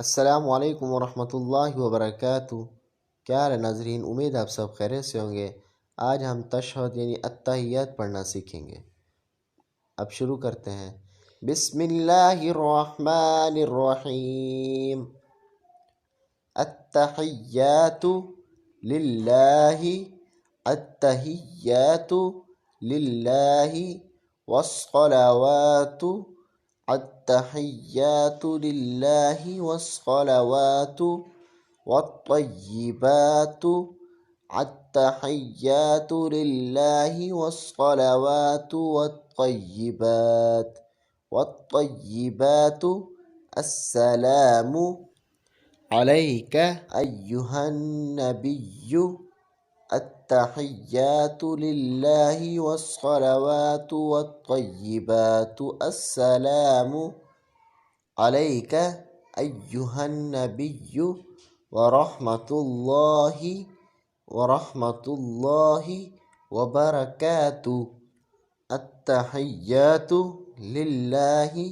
अस्सलामु अलैकुम वरहमतुल्लाहि वबरकातुहू। क्या हाल है नाजरीन, उम्मीद आप सब खैरियत से होंगे। आज हम तशहद यानी अत्तहियात पढ़ना सीखेंगे। अब शुरू करते हैं। बिस्मिल्लाहिर्रहमानिर्रहीम। अत्तहियातु लिल्लाहि, अत्तहियातु लिल्लाहि, वस्सलावातु, अत्तहियातु लिल्लाहि वस्सलावातु, वत्तय्यिबातु, अत्तहियातु लिल्लाहि वस्सलावातु वत्तय्यिबात, वत्तय्यिबातु, अस्सलामु अलैका अय्युहन नबिय्यु, अत्तहियातु लिल्लाहि वस्सलावातु वत्तय्यिबातु, अस्सलामु अलैका अय्युहन नबिय्यु वरहमतुल्लाहि वबरकातुहू। अत्तहियातु लिल्लाहि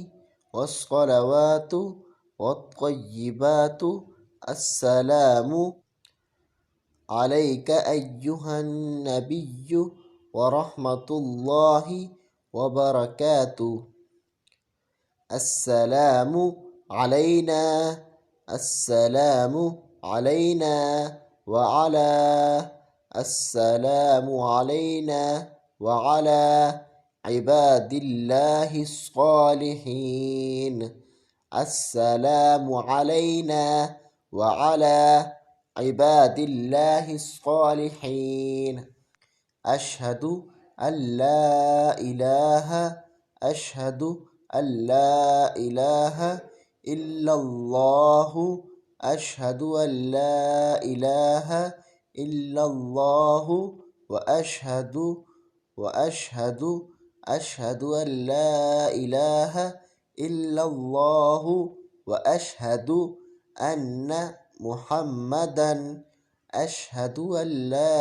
वस्सलावातु वत्तय्यिबातु, अस्सलामु अलैका अय्युहन नबिय्यु वरहमतुल्लाहि वबरकातुहू। अस्सलामु अलैना, अस्सलामु अलैना व अला, अस्सलामु अलैना व अला इबादिल्लाहिस सालिहीन, अस्सलामु अलैना व अला इबादिल्लाहिस सालिहीन। अशहदु अल्ला इलाहा, अशहदु अल्ला इलाहा इल्लल्लाहु, अशहदु अल्ला इलाहा इल्लल्लाहु व अशहदु अशहदु अल्ला इलाहा इल्लल्लाहु व अशहदु अन्न मुहम्मदन, अशहदु अल्ला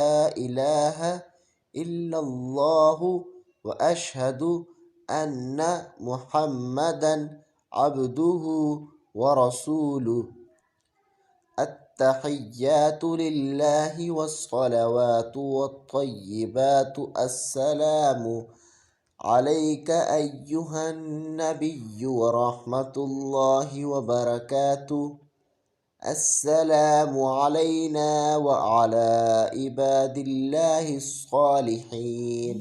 इलाहा इल्लल्लाहु व अशहदु अन्न मुहम्मदन अब्दुहु व रसूलुहु। अत्तहियातु लिल्लाहि वस्सलावातु वत्तय्यिबातु, अस्सलामु अलैका अय्युहन नबिय्यु वरहमतुल्लाहि वबरकातुहू। अस्सलामु अलैना व अला इबादिल्लाहिस सालिहीन।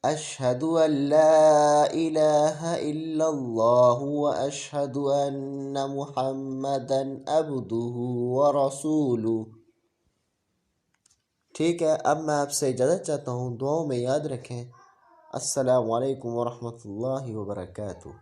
अशहदु अल्ला इलाहा इल्लल्लाहु व अशहदु अन्न मुहम्मदन अब्दुहु व रसूलुहु। ठीक है, अब मैं आपसे इजाज़त चाहता हूँ। दुआओं में याद रखें। अस्सलामु अलैकुम वरहमतुल्लाहि वबरकातुहू।